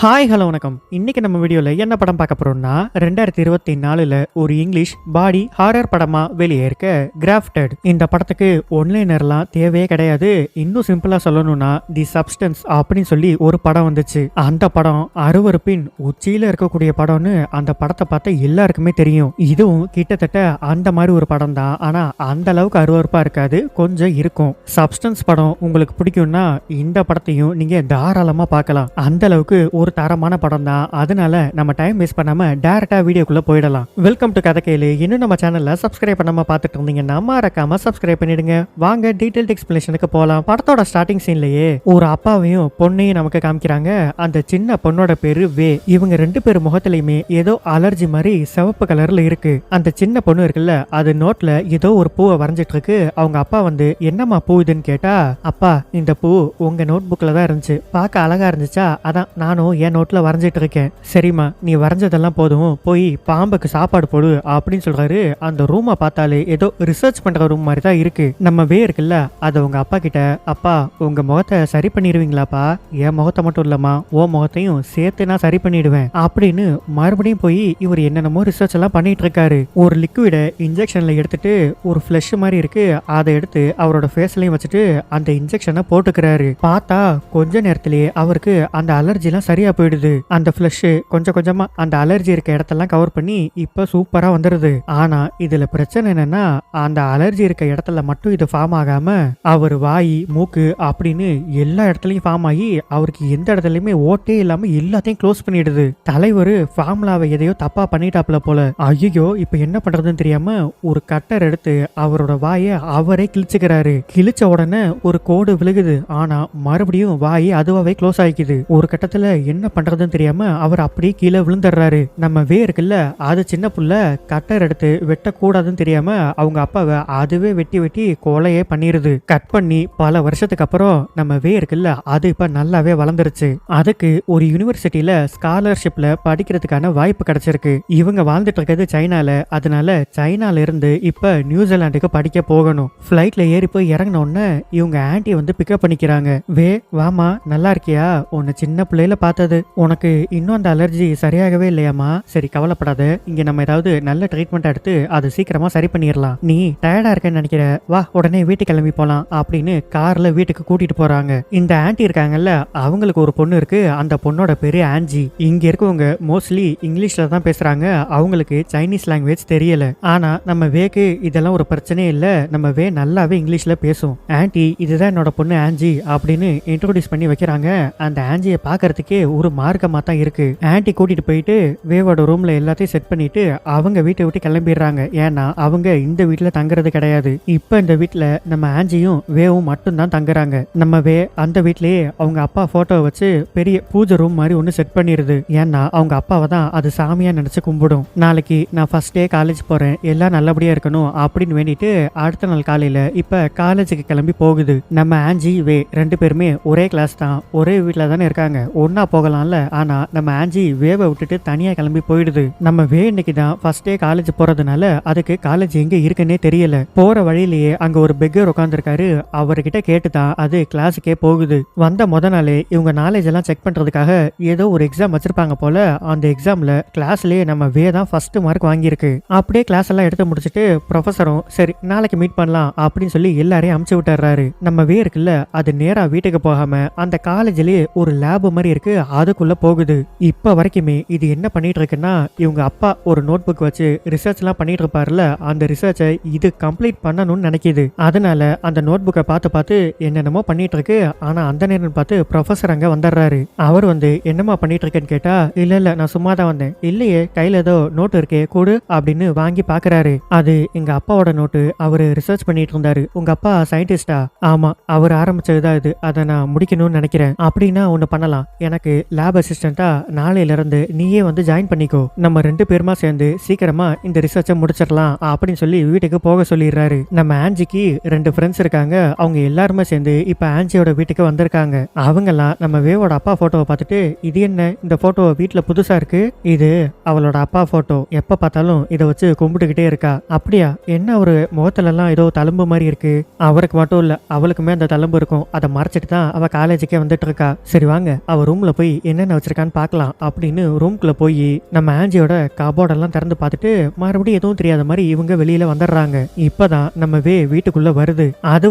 Hi hello வணக்கம். இன்னைக்கு நம்ம வீடியோல என்ன படம் பார்க்க போறோம்னா 2024ல ஒரு இங்கிலீஷ் பாடி ஹாரர் படமா வெளியே இருக்க கிராஃப்டட். இந்த படத்துக்கு ஒன்லைனர்லாம் தேவையே கிடையாது. இன்னும் சிம்பிளா சொல்லணும்னா தி சப்ஸ்டன்ஸ் அப்படின்னு சொல்லி ஒரு படம் வந்துச்சு. அந்த படம் அருவருப்பின் உச்சியில இருக்கக்கூடிய படம்னு அந்த படத்தை பார்த்த எல்லாருக்குமே தெரியும். இதுவும் கிட்டத்தட்ட அந்த மாதிரி ஒரு படம் தான். ஆனா அந்த அளவுக்கு அருவருப்பா இருக்காது, கொஞ்சம் இருக்கும். சப்ஸ்டன்ஸ் படம் உங்களுக்கு பிடிக்கும்னா இந்த படத்தையும் நீங்க தாராளமா பார்க்கலாம். அந்த அளவுக்கு ஒரு தரமான படம் தான். அதனால நம்ம டைம் வேஸ்ட் பண்ணாம டைரக்டா வீடியோக்குள்ள போயிடலாம். வெல்கம் டு கதை கேளு. இன்னும் நம்ம சேனல்ல சப்ஸ்கிரைப் பண்ணாம பார்த்துட்டு இருந்தீங்கன்னா மறக்காம சப்ஸ்கிரைப் பண்ணிடுங்க. வாங்க டீடைல்ட் எக்ஸ்பிளனேஷனுக்கு போலாம். படத்தோட ஸ்டார்டிங் சீன்லயே ஒரு அப்பாவையும் பொண்ணையும் நமக்கு காமிக்கிறாங்க. அந்த சின்ன பொண்ணோட பேரு வே. இவங்க ரெண்டு பேர் முகத்திலயுமே ஏதோ அலர்ஜி மாதிரி சிவப்பு கலர்ல இருக்கு. அந்த சின்ன பொண்ணு இருக்குல்ல, அது நோட்ல ஏதோ ஒரு பூவை வரைஞ்சிட்டு இருக்கு. அவங்க அப்பா வந்து என்னம்மா பூ இதுன்னு கேட்டா, அப்பா இந்த பூ உங்க நோட் புக்ல தான் இருந்துச்சு, பார்க்க அழகா இருந்துச்சா, அதான் நானும் என் நோட்ல வரைஞ்சிட்டு இருக்கேன். சரிம்மா நீ வரைஞ்சதெல்லாம் போதும், போய் பாம்புக்கு சாப்பாடு போடு அப்படின்னு சொல்றாரு. அந்த ரூமை பார்த்தாலே ஏதோ ரிசர்ச் பண்ற ரூம் மாதிரி தான் இருக்கு. நம்ம வே இருக்குல்ல, அது உங்க அப்பா கிட்ட, அப்பா உங்க முகத்தை சரி பண்ணிடுவீங்களாப்பா, என் முகத்தை மட்டும் இல்லம்மா ஓ முகத்தையும் சேர்த்து நான் சரி பண்ணிடுவேன் அப்படின்னு மறுபடியும் போய் இவர் என்னென்னமோ ரிசர்ச் எல்லாம் பண்ணிட்டு இருக்காரு. ஒரு லிக்விட இன்ஜெக்ஷன்ல எடுத்துட்டு ஒரு ஃபிளஷ் மாதிரி இருக்கு, அதை எடுத்து அவரோட ஃபேஸ்லயும் வச்சுட்டு அந்த இன்ஜெக்ஷனை போட்டுக்கிறாரு. பார்த்தா கொஞ்ச நேரத்திலேயே அவருக்கு அந்த அலர்ஜி எல்லாம் சரியா போயிடுது. அந்த ஃபிளஷ் கொஞ்சம் கொஞ்சமா அந்த அலர்ஜி இருக்க இடத்தெல்லாம் கவர் பண்ணி இப்ப சூப்பரா வந்துருது. ஆனா இதுல பிரச்சனை என்னன்னா, அந்த அலர்ஜி இருக்க இடத்துல மட்டும் இது ஃபார்ம் ஆகாம அவர் வாய் மூக்கு அப்படின்னு எல்லா இடத்துலயும் ஃபார்ம் ஆகி அவருக்கு எந்த இடத்துலயுமே ஓட்டே இல்லாம எல்லாத்தையும் க்ளோஸ் பண்ணிடுது. தலைவர் ஃபார்முலாவை எதையோ தப்பா பண்ணிட்டாப்ல போல. ஐயோ இப்ப என்ன பண்றதுன்னு தெரியாம ஒரு கட்டர் எடுத்து அவரோட வாயை அவரே கிழிச்சுக்கிறாரு. கிழிச்ச உடனே ஒரு கோடு விழுகுது. ஆனா மறுபடியும் வாய் அதுவாவே க்ளோஸ் ஆயிக்குது. ஒரு கட்டத்துல என்ன பண்றதுன்னு தெரியாம அவர் அப்படியே கீழே விழுந்துடுறாரு. நம்ம வே இருக்குல்ல, அது சின்ன புள்ள கட்டர் எடுத்து வெட்டக்கூடாதுன்னு தெரியாம அவங்க அப்பாவை அதுவே வெட்டி வெட்டி கொலையே பண்ணிருது. கட் பண்ணி பல வருஷத்துக்கு அப்புறம் நம்ம வே இருக்குல்ல, அது இப்ப நல்லாவே வளர்ந்துருச்சு. அதுக்கு ஒரு யூனிவர்சிட்டியில ஸ்காலர்ஷிப்ல படிக்கிறதுக்கான வாய்ப்பு கிடைச்சிருக்கு. இவங்க வாழ்ந்துட்டு இருக்கிறது சைனால. அதனால சைனால இருந்து இப்ப நியூசிலாந்துக்கு படிக்க போகணும். பிளைட்ல ஏறி போய் இறங்கின உடனே இவங்க ஆன்டி வந்து பிக்கப் பண்ணிக்கிறாங்க. வே வாமா நல்லா இருக்கியா, உன்னை சின்ன பிள்ளையில பார்த்தது, உனக்கு இன்னும் அந்த அலர்ஜி சரியாகவே இல்லையாமா, சரி கவலைப்படாத, இங்க நம்ம ஏதாவது நல்ல ட்ரீட்மெண்ட் எடுத்து அது சீக்கிரமா சரி பண்ணிடலாம், நீ டயர்டா இருக்கேன்னு நினைக்கிற, வா உடனே வீட்டுக்கு கிளம்பி போலாம் அப்படின்னு கார்ல வீட்டுக்கு கூட்டிட்டு போறாங்க. இந்த ஆன்டி இருக்காங்கல்ல, அவங்களுக்கு ஒரு பொண்ணு இருக்கு. அந்த பொண்ணோட பேரு ஆன்ஜி. இங்க இருக்கவங்க மோஸ்ட்லி இங்கிலீஷ்ல தான் பேசுறாங்க, அவங்களுக்கு சைனீஸ் லாங்குவேஜ் தெரியல. ஆனா நம்ம வேக்கு இதெல்லாம் ஒரு பிரச்சனையே இல்ல, நம்ம வே நல்லாவே இங்கிலீஷ்ல பேசும். ஆன்டி இதுதான் என்னோட பொண்ணு ஆன்ஜி அப்படின்னு இன்ட்ரோடியூஸ் பண்ணி வைக்கிறாங்க. அந்த ஆன்ஜியை பாக்குறதுக்கே ஒரு மார்க்கமா தான் இருக்கு. ஆன்டி கூட்டிட்டு போயிட்டு வேவோட ரூம்ல எல்லாத்தையும் செட் பண்ணிட்டு அவங்க வீட்டை விட்டு கிளம்பிடுறாங்க. ஏன்னா அவங்க இந்த வீட்டுல தங்குறது கிடையாது. இப்ப இந்த வீட்டுல நம்ம ஆன்ஜியும் வேவும் மட்டும் தான் தங்குறாங்க. நம்ம வே அந்த வீட்லயே அவங்க அப்பா போட்டோ வச்சு பெரிய பூஜை ரூம் மாதிரி ஒண்ணு செட் பண்ணிருது. ஏன்னா அவங்க அப்பாவை தான் அது சாமியா நினைச்சு கும்பிடும். நாளைக்கு நான் ஃபர்ஸ்ட் டே காலேஜ் போறேன், எல்லாம் நல்லபடியா இருக்கணும் அப்படின்னு வேண்டிட்டு அடுத்த நாள் காலையில இப்ப காலேஜுக்கு கிளம்பி போகுது. நம்ம ஆன்ஜி வே ரெண்டு பேருமே ஒரே கிளாஸ் தான், ஒரே வீட்டுல தானே இருக்காங்க, ஒன்னா போகலாம்ல. ஆனா நம்ம ஆன்ஜி வேவை விட்டுட்டு தனியா கிளம்பி போயிடுது. நம்ம வே இன்னைக்கு தான் ஃபர்ஸ்ட் டே காலேஜ் போறதுனால அதுக்கு காலேஜ் எங்க இருக்குன்னே தெரியல. போற வழியிலேயே அங்க ஒரு பெக்கர் உட்காந்துருக்காரு. அவர்கிட்ட கேட்டுதான் அது கிளாஸுக்கே போகுது. வந்த முத நாளே இவங்க நாலேஜ் எல்லாம் செக் பண்றதுக்காக ஏதோ ஒரு எக்ஸாம் வச்சிருப்பாங்க போல. அந்த எக்ஸாம்ல கிளாஸ்லயே நம்ம வே தான் ஃபர்ஸ்ட் மார்க் வாங்கியிருக்கு. அப்படியே கிளாஸ் எல்லாம் எடுத்து முடிச்சுட்டு ப்ரொஃபஸரும் சரி நாளைக்கு மீட் பண்ணலாம் அப்படின்னு சொல்லி எல்லாரையும் அமுச்சு விட்டுறாரு. நம்ம வே இருக்குல்ல, அது நேரா வீட்டுக்கு போகாம அந்த காலேஜ்லயே ஒரு லேப் மாதிரி இருக்கு, அதுக்குள்ள போகுது. இப்ப வரைக்குமே இது என்ன பண்ணிட்டு இருக்குன்னா, இவங்க அப்பா ஒரு நோட் புக் வச்சு ரிசர்ச் எல்லாம் பண்ணிட்டு இருப்பாருல, அந்த ரிசர்ச்சை இது கம்ப்ளீட் பண்ணணும்னு நினைக்குது. அதனால அந்த நோட் புக்கை பார்த்து பார்த்து என்னென்னமோ பண்ணிட்டு இருக்கு. ஆனா அந்த நேரம் பார்த்து ப்ரொஃபசர் அங்க வந்துடுறாரு. அவர் வந்து என்னமா பண்ணிட்டு இருக்கேன்னு கேட்டா, இல்ல நான் சும்மா தான் வந்தேன், இல்லையே கையில ஏதோ நோட்டு இருக்கே கொடு அப்படின்னு வாங்கி பாக்குறாரு. அது எங்க அப்பாவோட நோட்டு, அவரு ரிசர்ச் பண்ணிட்டு இருந்தாரு. உங்க அப்பா சயின்டிஸ்டா? ஆமா, அவர் ஆரம்பிச்சதுதான் இது, அதை நான் முடிக்கணும்னு நினைக்கிறேன். அப்படின்னா ஒண்ணு பண்ணலாம், எனக்கு லேப் அசிஸ்டண்டா நாளையில இருந்து நீயே வந்து ஜாயின் பண்ணிக்கோ, நம்ம ரெண்டு பேருமா சேர்ந்து சீக்கிரமா இந்த ரிசர்ச்சை முடிச்சிடலாம் அப்படின்னு சொல்லி வீட்டுக்கு போக சொல்லிடுறாரு. நம்ம ஆன்ஜிக்கு ரெண்டு ஃப்ரெண்ட்ஸ் இருக்காங்க. அவங்க எல்லாருமே சேர்ந்து இப்ப ஆன்ஜியோட வீட்டுக்கு வந்திருக்காங்க. அவங்கெல்லாம் நம்ம வேவோட அப்பா போட்டோவை பார்த்துட்டு, இது என்ன இந்த போட்டோ வீட்டுல புதுசா இருக்கு, இது அவளோட அப்பா போட்டோ, எப்ப பார்த்தாலும் இதை வச்சு கும்பிட்டுக்கிட்டே இருக்கா. அப்படியா, என்ன ஒரு முகத்துல எல்லாம் ஏதோ தழும்பு மாதிரி இருக்கு, அவருக்கு மட்டும் இல்ல அவளுக்குமே அந்த தழும்பு இருக்கும், அதை மறைச்சிட்டு தான் அவ காலேஜுக்கே வந்துட்டு இருக்கா. சரி வாங்க அவ ரூம்ல போய் போய் என்னென்ன வச்சிருக்கான்னு பார்க்கலாம் அப்படின்னு ரூம்குள்ள போய் நம்ம ஆன்ஜியோட கபோர்டெல்லாம் திறந்து பார்த்துட்டு மறுபடியும் எதுவும் தெரியாத மாதிரி இவங்க வெளியில வந்துடுறாங்க. இப்பதான் நம்ம வீட்டுக்குள்ள வருது. அது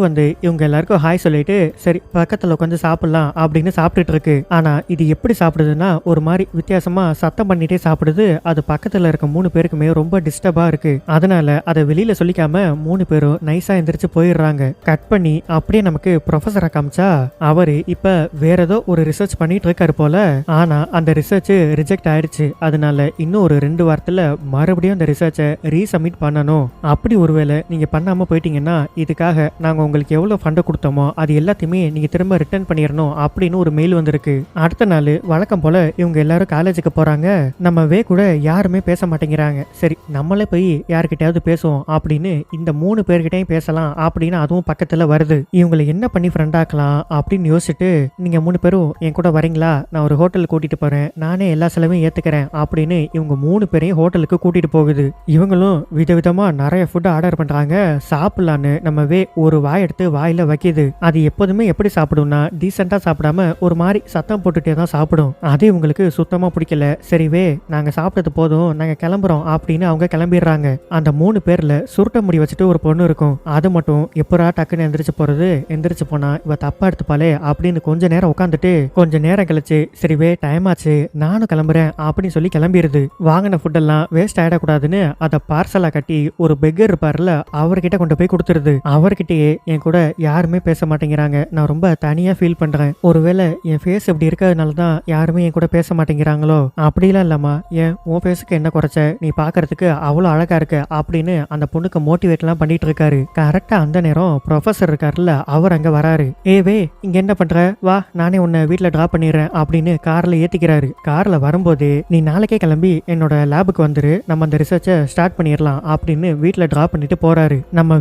இவங்க எல்லாருக்கும் ஹாய் சொல்லிட்டு சரி பக்கத்துல உட்காந்து சாப்பிடலாம் அப்படின்னு சாப்பிட்டுட்டு இருக்கு. ஆனா இது எப்படி சாப்பிடுதுன்னா ஒரு மாதிரி வித்தியாசமா சத்தம் பண்ணிட்டே சாப்பிடுது. அது பக்கத்துல இருக்க 3 பேருக்குமே ரொம்ப டிஸ்டர்பா இருக்கு. அதனால அதை வெளியில சொல்லிக்காம 3 பேரும் நைஸா எந்திரிச்சு போயிடுறாங்க. கட் பண்ணி அப்படியே நமக்கு ப்ரொஃபஸரை காமிச்சா அவரு இப்ப வேற ஏதோ ஒரு ரிசர்ச் பண்ணிட்டு இருக்காரு போல. ஆனா அந்த ரிசர்ச் ரிஜெக்ட் ஆயிடுச்சு. அதனால இன்னும் ஒரு 2 வாரத்துல மறுபடியும் அந்த ரிசர்ச்சை ரீசப்மிட் பண்ணணும். அப்படி ஒருவேளை நீங்க பண்ணாம போயிட்டீங்கன்னா இதுக்காக நாங்க உங்களுக்கு எவ்வளவு ஃபண்ட் கொடுத்தோமோ அது எல்லாத்தையுமே நீங்க திரும்ப ரிட்டர்ன் பண்ணிடணும் அப்படின்னு ஒரு மெயில் வந்திருக்கு. அடுத்த நாள் வழக்கம் போல இவங்க எல்லாரும் காலேஜுக்கு போறாங்க. நம்ம கூட யாருமே பேச மாட்டேங்கிறாங்க. சரி நம்மளே போய் யாருக்கிட்டையாவது பேசுவோம் அப்படின்னு இந்த 3 பேர்கிட்டையும் பேசலாம் அப்படின்னு அதுவும் பக்கத்துல வருது. இவங்களை என்ன பண்ணி ஃப்ரெண்ட் ஆக்கலாம் அப்படின்னு யோசிச்சுட்டு நீங்க 3 பேரும் என் கூட வரீங்களா, நான் ஒரு ஹோட்டலுக்கு கூட்டிட்டு போறேன், நானே எல்லா செலவையும் ஏத்துக்கிறேன் அப்படின்னு இவங்க 3 பேரையும் ஹோட்டலுக்கு கூட்டிட்டு போகுது. இவங்களும் விதவிதமா நிறைய ஃபுட் ஆர்டர் பண்றாங்க. சாப்பிடலான்னு நம்ம ஒரு வாய் எடுத்து வாயில வைக்கிது. அது எப்போதுமே எப்படி சாப்பிடும்னா டீசெண்டா சாப்பிடாம ஒரு மாதிரி சத்தம் போட்டுட்டே தான் சாப்பிடும். அது இவங்களுக்கு சுத்தமா பிடிக்கல. சரிவே நாங்க சாப்பிட்டது போதும், நாங்க கிளம்புறோம் அப்படின்னு அவங்க கிளம்பிடுறாங்க. அந்த 3 பேர்ல சுருட்ட முடி வச்சுட்டு ஒரு பொண்ணு இருக்கும். அது மட்டும் எப்பரா டக்குன்னு எந்திரிச்சு போறது, எந்திரிச்சு போனா இவ தப்பா எடுத்துப்பாளே அப்படின்னு கொஞ்ச நேரம் உட்காந்துட்டு கொஞ்ச நேரம் கழிச்சு சரிவே டைம் ஆச்சு நானும் கிளம்புறேன் அப்படின்னு சொல்லி கிளம்பிடுது. வாங்கின ஃபுட் எல்லாம் வேஸ்ட் ஆயிடக்கூடாதுன்னு அதை பார்சலா கட்டி ஒரு பெக்கர் இருப்பார்ல அவர்கிட்ட கொண்டு போய் கொடுத்துருது. அவர்கிட்டயே என் கூட யாருமே பேச மாட்டேங்கிறாங்க, நான் ரொம்ப தனியா ஃபீல் பண்றேன், ஒருவேளை என் ஃபேஸ் இப்படி இருக்கிறதுனாலதான் யாருமே என் கூட பேச மாட்டேங்கிறாங்களோ, அப்படிலாம் இல்லம்மா, ஏன் உன் ஃபேஸுக்கு என்ன குறைச்ச, நீ பாக்குறதுக்கு அவ்வளவு அழகா இருக்க அப்படின்னு அந்த பொண்ணுக்கு மோட்டிவேட் எல்லாம் பண்ணிட்டு இருக்காரு. கரெக்டா அந்த நேரம் ப்ரொஃபசர் இருக்காருல்ல அவர் அங்க வராரு. ஏவே இங்க என்ன பண்ற, வா நானே உன்னை வீட்டுல டிராப் பண்ணிடுறேன் அப்படின்னு கார்ல ஏத்திக்கிறாரு. கார்ல வரும்போது நீ நாளைக்கே கிளம்பி என்னோட லேபுக்கு வந்துரு, நம்ம அந்த ரிசர்ச்சை ஸ்டார்ட் பண்ணிடலாம் அப்படின்னு வீட்டுல டிராப் பண்ணிட்டு போறாரு. நம்ம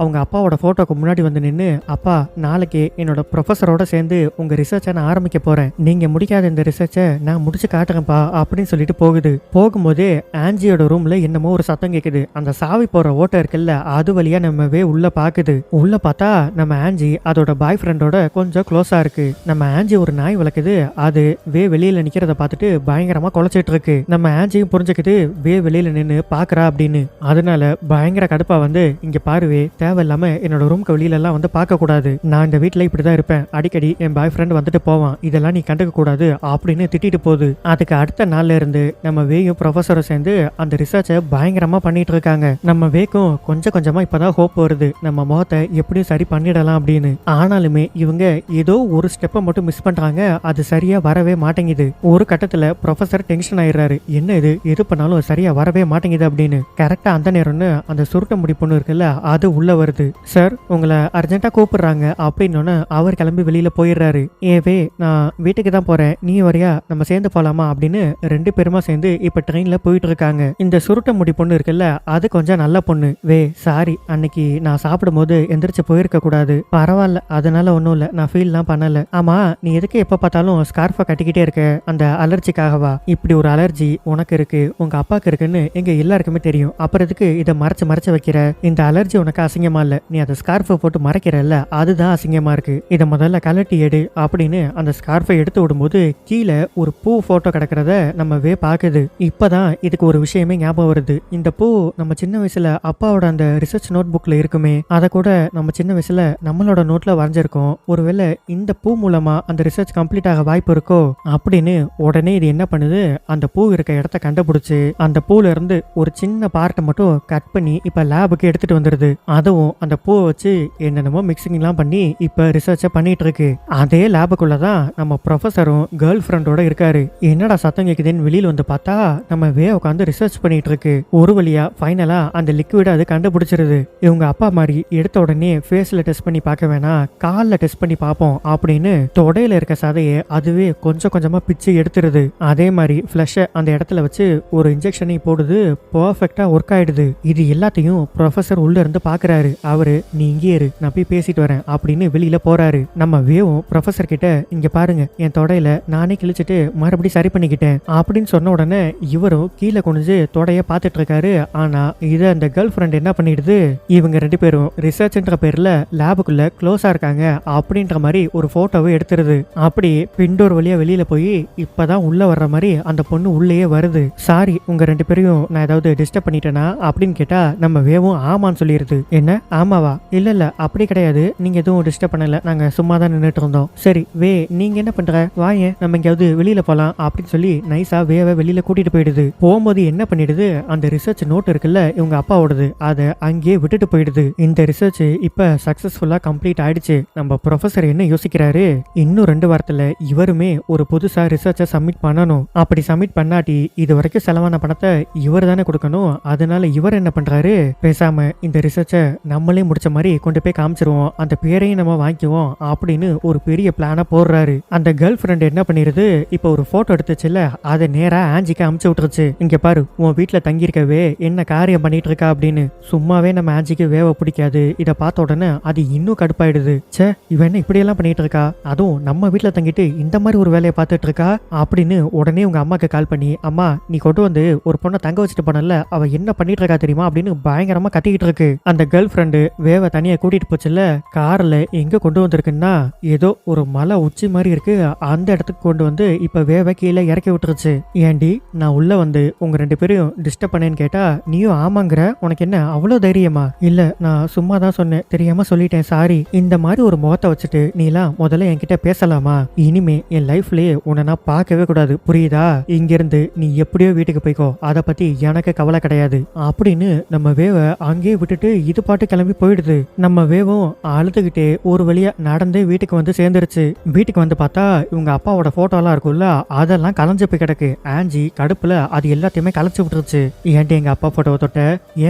அவங்க அப்பாவோட போட்டோக்கு முன்னாடி வந்து நின்று அப்பா நாளைக்கு என்னோட ப்ரொஃபஸரோட சேர்ந்து உங்க ரிசர்ச்சை நான் ஆரம்பிக்க போறேன், நீங்க முடிக்காத இந்த ரிசர்ச்சை நான் முடிச்சு காட்டுறேன்ப்பா அப்படின்னு சொல்லிட்டு போகுது. போகும்போதே ஆன்ஜியோட ரூம்ல என்னமோ ஒரு சத்தம் கேக்குது. அந்த சாவி போற ஓட்டை இருக்குல்ல அது வழியா நம்ம உள்ள பாக்குது. உள்ள பார்த்தா நம்ம ஆன்ஜி அதோட பாய் ஃப்ரெண்டோட கொஞ்சம் க்ளோஸா இருக்கு. நம்ம ஆன்ஜி ஒரு நாய் வளர்க்குது. அது வெளியில நிக்கிறத பார்த்துட்டு பயங்கரமா குலைச்சிட்டு இருக்கு. நம்ம ஆன்ஜியும் புரிஞ்சுக்கிட்டு வெளியில நின்று பாக்குறா அப்படின்னு. அதனால பயங்கர கடுப்பா இங்க பாருவே தேவையில்லாம என்னோட ரூம்க்கு வெளியில எல்லாம் பார்க்க கூடாது, நான் இந்த வீட்டுல இப்படிதான் இருப்பேன், அடிக்கடி என் பாய் ஃப்ரெண்ட் வந்துட்டு போவான், இதெல்லாம் நீ கண்டுக்க கூடாது அப்படின்னு திட்டிட்டு போகுது. அதுக்கு அடுத்த நாள்ல இருந்து நம்ம ப்ரொஃபஸரை சேர்ந்து அந்த ரிசர்ச்சை பயங்கரமா பண்ணிட்டு இருக்காங்க. நம்ம கொஞ்சம் கொஞ்சமா இப்பதான் ஹோப் வருது, நம்ம முகத்தை எப்படியும் சரி பண்ணிடலாம் அப்படின்னு. ஆனாலுமே இவங்க ஏதோ ஒரு ஸ்டெப்பை மட்டும் மிஸ் பண்றாங்க, அது சரியா வரவே மாட்டேங்குது. ஒரு கட்டத்துல ப்ரொஃபசர் டென்ஷன் ஆயிடுறாரு, என்ன இது எது பண்ணாலும் சரியா வரவே மாட்டேங்குது அப்படின்னு. கரெக்டா அந்த நேரம்னு அந்த சுருட்ட முடி பொண்ணு இருக்குல்ல அது உள்ள வருது. சார் உங்களை அர்ஜென்ட்டா கூப்பிடுறாங்க அப்படின்னு அவர் கிளம்பி வெளியில போயிடுறாரு. ஏவே நான் வீட்டுக்கு தான் போறேன், நீ வரையா நம்ம சேர்ந்து போலாமா அப்படின்னு 2 பேருமா சேர்ந்து இப்ப ட்ரெயின்ல போயிட்டு இருக்காங்க. இந்த சுருட்ட முடி பொண்ணு இருக்குல்ல அது கொஞ்சம் நல்ல பொண்ணு. சாரி அன்னைக்கு நான் சாப்பிடும் போது எந்திரிச்சு போயிருக்க கூடாது, பரவாயில்ல அதனால ஒண்ணும் இல்ல, நான் ஃபீல்லாம் பண்ணல. ஆமா நீ எதுக்கு எப்ப பார்த்தாலும் ஸ்கார்ஃபை கட்டிக்கிட்டே இருக்க, அந்த அலர்ஜிக்காகவா? இப்படி ஒரு அலர்ஜி உனக்கு இருக்கு உங்க அப்பாக்கு இருக்குன்னு எங்க எல்லாருக்குமே தெரியும், அப்புறம் எதுக்கு இதை மறைச்சு வைக்கிற? இந்த அலர்ஜி உனக்கு அசிங்கமா இல்ல, நீ அந்த ஸ்கார்ஃபை போட்டு மறைக்கிறல்ல அதுதான் அசிங்கமா இருக்கு, இதை முதல்ல கலட்டி எடு அப்படின்னு அந்த ஸ்கார்ஃபை எடுத்து விடும்போது கீழே ஒரு பூ போட்டோ கிடக்கிறத நம்ம பாக்குது. இப்பதான் இதுக்கு ஒரு விஷயமே ஞாபகம் வருது. இந்த பூ நம்ம சின்ன வயசுல அப்பாவோட அந்த ரிசர்ச் நோட் புக்ல இருக்குமே, அதை கூட நம்ம சின்ன வயசுல நம்மளோட நோட்ல வரைஞ்சிருக்கோம், ஒருவேளை இந்த பூ மூலமா அந்த ரிசர்ச் கம்ப்ளீட் ஆக வாய்ப்பு இருக்கோ அப்படின்னு. உடனே இது என்ன பண்ணுது, அந்த பூ இருக்க இடத்த கண்டுபிடிச்சு அந்த பூல இருந்து ஒரு சின்ன பார்ட்டை மட்டும் கட் பண்ணி இப்ப லேபுக்கு எடுத்துட்டு வந்துருது. அதுவும் அந்த பூவை வச்சு என்னென்னமோ மிக்சிங் எல்லாம் பண்ணி இப்ப ரிசர்ச்ச பண்ணிட்டு இருக்கு. அதே லேபுக்குள்ளதான் நம்ம ப்ரொஃபஸரும் கேர்ள் ஃப்ரெண்டோட இருக்காரு. என்னடா சத்தம் கேக்குதுன்னு வெளியில வந்து பார்த்தா நம்ம உட்காந்து ரிசர்ச் பண்ணிட்டு இருக்கு. ஒரு வழியா ஃபைனலா அந்த லிக்விட அது கண்டுபிடிச்சிருது. இவங்க அப்பா மாதிரி எடுத்த உடனே ஃபேஸ்ல டெஸ்ட் பண்ணி பார்க்க வேணாம், கால்ல டெஸ்ட் பண்ணி பார்ப்போம் அப்படின்னு தொடையில இருக்க சதையை அதுவே கொஞ்சம் கொஞ்சமா பிச்சு எடுத்துருது. அதே மாதிரி ஃபிளஷை அந்த இடத்துல வச்சு ஒரு இன்ஜெக்ஷனை போடுது, பர்ஃபெக்டா ஒர்க் ஆயிடுது. இது எல்லாத்தையும் ப்ரொஃபசர் உள்ள இருந்து பாக்குறாரு. அவரு நீ இங்கே இரு நான் போய் பேசிட்டு வரேன் அப்படின்னு வெளியில போறாரு. நம்ம ப்ரொஃபசர் கிட்ட இங்க பாருங்க என் தொடையில நானே கிழிச்சிட்டு மறுபடியும் சரி பண்ணிக்கிட்டேன் அப்படின்னு சொன்ன உடனே இவரும் கீழே குனிஞ்சு தொடைய பார்த்துட்டு இருக்காரு. ஆனா இத அந்த கேர்ள் ஃப்ரெண்ட் என்ன பண்ணிடுது, இவங்க 2 பேரும் ரிசர்ச்ன்ற பேர்ல லேபுக்குள்ள க்ளோஸா இருக்காங்க அப்படின்ற மாதிரி ஒரு போட்டோவை எடுத்துருது. அப்படி பிண்டோ டோர் வழியா வெளியில போய் இப்பதான் உள்ள வர்ற மாதிரி அந்த பொண்ணு உள்ளேயே வருது. சாரி, உங்க 2 பேரையும் நான் ஏதாவது டிஸ்டர்ப் பண்ணிட்டேனா அப்படின்னு கேட்டா நம்ம வேவும் ஆமான்னு சொல்லிடுது. என்ன ஆமாவா? இல்ல இல்ல அப்படி கிடையாது, நீங்க எதுவும் டிஸ்டர்ப் பண்ணல, நாங்க சும்மா தான் நின்றுட்டு இருந்தோம். சரி வே, நீங்க என்ன பண்ற, வாயேன் நம்ம எங்கேயாவது வெளியில போலாம் அப்படின்னு சொல்லி நைஸா வேவை வெளியில கூட்டிட்டு போயிடுது. போகும்போது என்ன பண்ணிடுது, அந்த ரிசர்ச் நோட் இருக்குல்ல இவங்க அப்பாவோடது, அதை அங்கேயே விட்டுட்டு போயிடுது. இந்த ரிசர்ச் இப்ப சக்சஸ்ஃபுல்லா கம்ப்ளீட் ஆயிடுச்சு. நம்ம ப்ரொஃபசர் என்ன யோசிக்கிறாரு, இன்னும் 2 வாரத்துல இவருமே ஒரு புதுசா ரிசர்ச்சை சப்மிட் பண்ணணும். அப்படி சப்மிட் பண்ணாட்டி இது வரைக்கும் செலவான பணத்தை இவர் தானே கொடுக்கணும். அதனால இவர் என்ன பண்றாரு, பேசாம இந்த ரிசர்ச்சை நம்மளே முடிச்ச மாதிரி கொண்டு போய் காமிச்சிருவோம், அந்த பேரையும் நம்ம வாங்கிக்குவோம் அப்படின்னு ஒரு பெரிய பிளான போடுறாரு. அந்த கேர்ள் ஃப்ரெண்ட் என்ன பண்ணிருது, இப்ப ஒரு போட்டோ எடுத்துச்சுல அதை நேரா ஆஞ்சிக்கு அமுச்சு விட்டுருச்சு. இங்க பாரு, உன் வீட்டுல தங்கியிருக்கவே என்ன காரியம் பண்ணிட்டு இருக்கா அப்படின்னு. சும்மாவே நம்ம ஆஞ்சிக்கு வேவ பிடிக்காது. இதை பார்த்த உடனே அது இன்னும் கடுப்பாயிடுது. சே, இவன் என்ன இப்படி எல்லாம் பண்ணிட்டு இருக்கா, அதுவும் நம்ம வீட்டுல தங்கிட்டு இந்த மாதிரி ஒரு வேலையை பார்த்துட்டு இருக்கா அப்படின்னு உடனே உங்க அம்மாக்கு கால் பண்ணி, அம்மா நீ கொண்டு வந்து ஒரு பொண்ணை தங்க வச்சுட்டு போனல, அவ என்ன பண்ணிட்டு இருக்கா தெரியுமா அப்படின்னு பயங்கரமா கத்திக்கிட்டு இருக்கு. அந்த கேர்ள் ஃப்ரெண்டு வேவ தனியா கூட்டிட்டு போச்சுல, கார்ல எங்க கொண்டு வந்திருக்குன்னா ஏதோ ஒரு மலை உச்சி மாதிரி இருக்கு, அந்த இடத்துக்கு கொண்டு வந்து இப்ப வேவ கீழே இறக்கி விட்டுருச்சு. ஏண்டி நான் உள்ள வந்து உங்க 2 பேரையும் டிஸ்டர்ப் பண்ணேன்னு கேட்டா நீயும் ஆமாங்கிற, உனக்கு என்ன அவ்வளவு தைரியமா? இல்ல நான் சும்மா தான் சொன்னேன், தெரியாம சொல்லிட்டேன், சாரி. இந்த மாதிரி ஒரு முகத்தை வச்சுட்டு நீலாம் முதல்ல என்கிட்ட பேசலாமா? இனிமே என் லைஃப்லயே உன்னை நான் பார்க்கவே கூடாது, புரியுதா? இங்கிருந்து நீ எப்படியோ வீட்டுக்கு போய்க்கோ, அதை பத்தி எனக்கு கவலை கிடையாது அப்படின்னு நம்ம வேவ அங்கேயே விட்டுட்டு இது பாட்டு கிளம்பி போயிடுது. நம்ம வேவும் அழுதுகிட்டே ஒரு வழியா நடந்தே வீட்டுக்கு வந்து சேர்ந்துருச்சு. வீட்டுக்கு வந்து பார்த்தா இவங்க அப்பாவோட போட்டோ எல்லாம் இருக்குல்ல, அதெல்லாம் கலைஞ்சு போய் கிடக்கு. ஆஞ்சி கடுப்புல அது எல்லாத்தையுமே கலைச்சு விட்டுருச்சு. ஏன்ட்டு எங்க அப்பா போட்டோவை தொட்ட,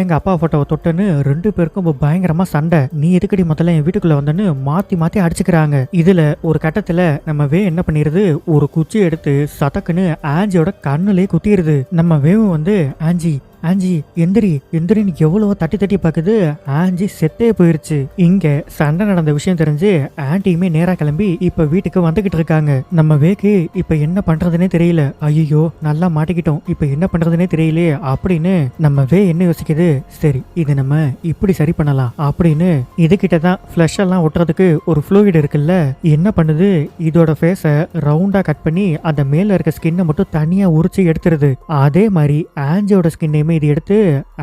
எங்க அப்பா போட்டோவை தொட்டன்னு 2 பேருக்கும் பயங்கரமா சண்டை. நீ எதுக்கடி முதல்ல என் வீட்டுக்குள்ள வந்தன்னு மாத்தி மாத்தி அடிச்சுக்கிறாங்க. இதுல ஒரு கட்டத்துல நம்ம வே என்ன பண்ணிருது, ஒரு குச்சி எடுத்து சதக்குன்னு ஆஞ்சியோட கண்ணுலயே குத்திடுது. நம்ம வேவும் வந்து ஆஞ்சி ஆஞ்சி எந்திரி எந்திரின்னு எவ்வளவோ தட்டி தட்டி பாக்குது. ஆஞ்சி செத்தே போயிருச்சு. இங்க சண்டை நடந்த விஷயம் தெரிஞ்சு ஆன்டியுமே நேரா கிளம்பி இப்ப வீட்டுக்கு வந்துகிட்டு இருக்காங்க. நம்ம வேக்கு இப்ப என்ன பண்றதுன்னே தெரியல. ஐயோ நல்லா மாட்டிக்கிட்டோம், இப்ப என்ன பண்றதுன்னே தெரியலையே அப்படின்னு நம்ம வே என்ன யோசிக்குது, சரி இது நம்ம இப்படி சரி பண்ணலாம் அப்படின்னு இதுகிட்டதான் ஃபிளஷ் எல்லாம் ஒட்டுறதுக்கு ஒரு ஃப்ளூயிட் இருக்குல்ல, என்ன பண்ணுது, இதோட ஃபேஸ ரவுண்டா கட் பண்ணி அந்த மேல இருக்க ஸ்கின்னை மட்டும் தனியா உரிச்சு எடுத்துருது. அதே மாதிரி ஆஞ்சியோட ஸ்கின்னையுமே இது எடுத்து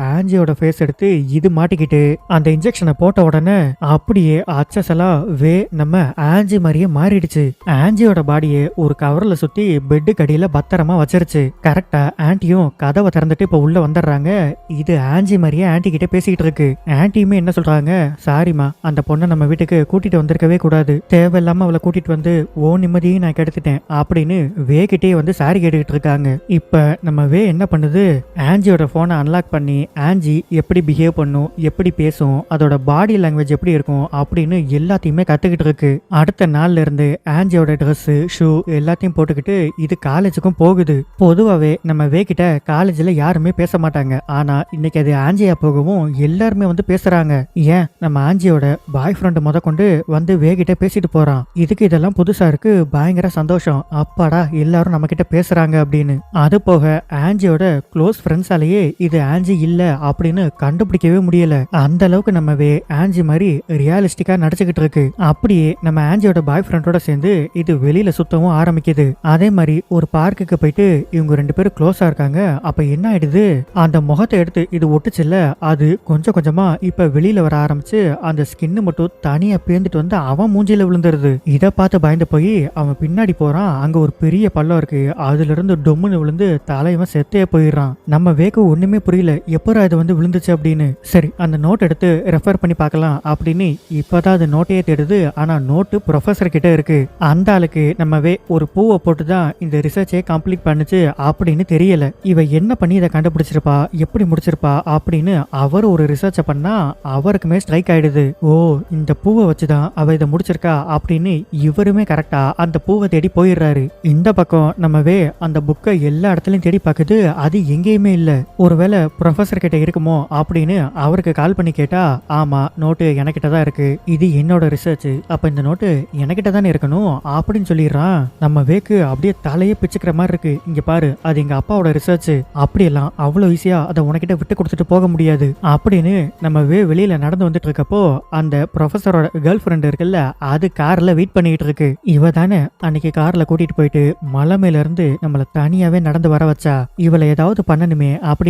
ஆஞ்சியோட ஃபேஸ் எடுத்து இது மாட்டிக்கிட்டு அந்த இன்ஜெக்ஷனை போட்ட உடனே அப்படியே அச்சசலா வே நம்ம ஆஞ்சி மாதிரியே மாறிடுச்சு. ஆஞ்சியோட பாடியை ஒரு கவர்ல சுத்தி பெட்டு கடியில பத்திரமா வச்சிருச்சு. கரெக்டா ஆன்டியும் கதவை திறந்துட்டு இப்ப உள்ள வந்துடுறாங்க. இது ஆஞ்சி மாதிரியே ஆன்டி கிட்ட பேசிக்கிட்டு இருக்கு. ஆன்டியுமே என்ன சொல்றாங்க, சாரிமா அந்த பொண்ணை நம்ம வீட்டுக்கு கூட்டிட்டு வந்திருக்கவே கூடாது, தேவையில்லாம அவளை கூட்டிட்டு வந்து ஓ நிம்மதியும் நான் கெடுத்துட்டேன் அப்படின்னு வே கிட்டே வந்து சாரி கேட்டுக்கிட்டு இருக்காங்க. இப்ப நம்ம வே என்ன பண்ணுது, ஆஞ்சியோட போனை அன்லாக் பண்ணி ஆஞ்சி எப்படி பிஹேவ் பண்ணும், எப்படி பேசும், அதோட பாடி லாங்குவேஜ் எப்படி இருக்கும் அப்படின்னு எல்லாத்தையுமே கத்துக்கிட்டு இருக்கு. அடுத்த நாள்ல இருந்து ஆஞ்சியோட ட்ரெஸ் ஷூ எல்லாத்தையும் போட்டுக்கிட்டு இது காலேஜுக்கும் போகுது. பொதுவாவே நம்ம வே கிட்ட காலேஜ்ல யாருமே பேச மாட்டாங்க. ஆனா இன்னைக்கு அது ஆஞ்சியா போகவும் எல்லாருமே வந்து பேசுறாங்க. ஏன் நம்ம ஆஞ்சியோட பாய் ஃப்ரெண்ட் முத கொண்டு வந்து வே கிட்ட பேசிட்டு போறான். இதுக்கு இதெல்லாம் புதுசா இருக்கு, பயங்கர சந்தோஷம், அப்பாடா எல்லாரும் நம்ம கிட்ட பேசுறாங்க அப்படின்னு. அது போக ஆஞ்சியோட க்ளோஸ் ஃப்ரெண்ட்ஸாலேயே இது ஆஞ்சி இல்ல அப்படின்னு கண்டுபிடிக்கவே முடியல. அந்த அளவுக்கு நம்மவே ஆஞ்சி மாதிரி ரியாலிஸ்டிக்கா நடிச்சுக்கிட்டு இருக்கு. அப்படியே நம்ம ஆஞ்சியோட பாய் ஃப்ரெண்டோட சேர்ந்து இது வெளியில சுத்தவும் ஆரம்பிக்குது. அதே மாதிரி ஒரு பார்க்குக்கு போயிட்டு இவங்க 2 பேரும் க்ளோஸா இருக்காங்க. அப்ப என்ன ஆயிடுது, அந்த முகத்தை எடுத்து இது ஒட்டுச்சுல்ல, அது கொஞ்சம் கொஞ்சமா இப்ப வெளியில வர ஆரம்பிச்சு அந்த ஸ்கின்னு மட்டும் தனியா பேர்ந்துட்டு வந்து அவன் மூஞ்சில விழுந்துருது. இதை பார்த்து பயந்து போய் அவன் பின்னாடி போறான். அங்க ஒரு பெரிய பள்ளம் இருக்கு, அதுல இருந்து டொம்முன்னு விழுந்து தலைவன் செத்தே போயிடுறான். நம்ம வேக்கு ஒண்ணுமே புரியல, எப்பரா இது வந்து விழுந்துச்சு அப்படின்னு. சரி அந்த நோட் எடுத்து ரெஃபர் பண்ணி பார்க்கலாம் அப்படின்னு இப்பதான் அது நோட்டையே தேடுது. ஆனா நோட்டு ப்ரொஃபசர் கிட்ட இருக்கு. அந்த ஆளுக்கு நம்மவே ஒரு பூவை போட்டுதான் இந்த ரிசர்ச்சே கம்ப்ளீட் பண்ணுச்சு அப்படின்னு தெரியல. இவ என்ன பண்ணி இதை கண்டுபிடிச்சிருப்பா, எப்படி முடிச்சிருப்பா அப்படின்னு அவர் ஒரு ரிசர்ச்சை பண்ணா அவருக்குமே ஸ்ட்ரைக் ஆயிடுது. ஓ இந்த பூவை வச்சுதான் அவ இதை முடிச்சிருக்கா அப்படின்னு இவருமே கரெக்டா அந்த பூவை தேடி போயிடுறாரு. இந்த பக்கம் நம்மவே அந்த புக்கை எல்லா இடத்துலயும் தேடி பார்க்குது, அது எங்கேயுமே இல்ல. ஒருவேளை ப்ரொஃபசர் கிட்ட இருக்குமோ அப்படின்னு அவருக்கு கால் பண்ணி கேட்டா, ஆமா நோட்டு எனக்கிட்ட தான் இருக்கு, இது என்னோட ரிசர்ச், அப்ப இந்த நோட்டு எனக்கிட்ட தானே இருக்கணும் அப்படின்னு சொல்லிடுறான். நம்ம வேக்கு அப்படியே தலையே பிச்சுக்கிற மாதிரி இருக்கு. இங்க பாரு, அது எங்க அப்பாவோட ரிசர்ச், அப்படியெல்லாம் அவ்வளவு ஈஸியா அதை உனக்கிட்ட விட்டு கொடுத்துட்டு போக முடியாது அப்படின்னு நம்ம வெளியில நடந்து வந்துட்டு இருக்கப்போ அந்த ப்ரொஃபசரோட கேர்ள் ஃப்ரெண்ட் இருக்குல்ல, அது கார்ல வெயிட் பண்ணிட்டு இருக்கு. இவ தானே அன்னைக்கு கார்ல கூட்டிட்டு போயிட்டு மலை மேல இருந்து நம்மள தனியாவே நடந்து வர வச்சா, இவளை ஏதாவது பண்ணணுமே அப்படின்னு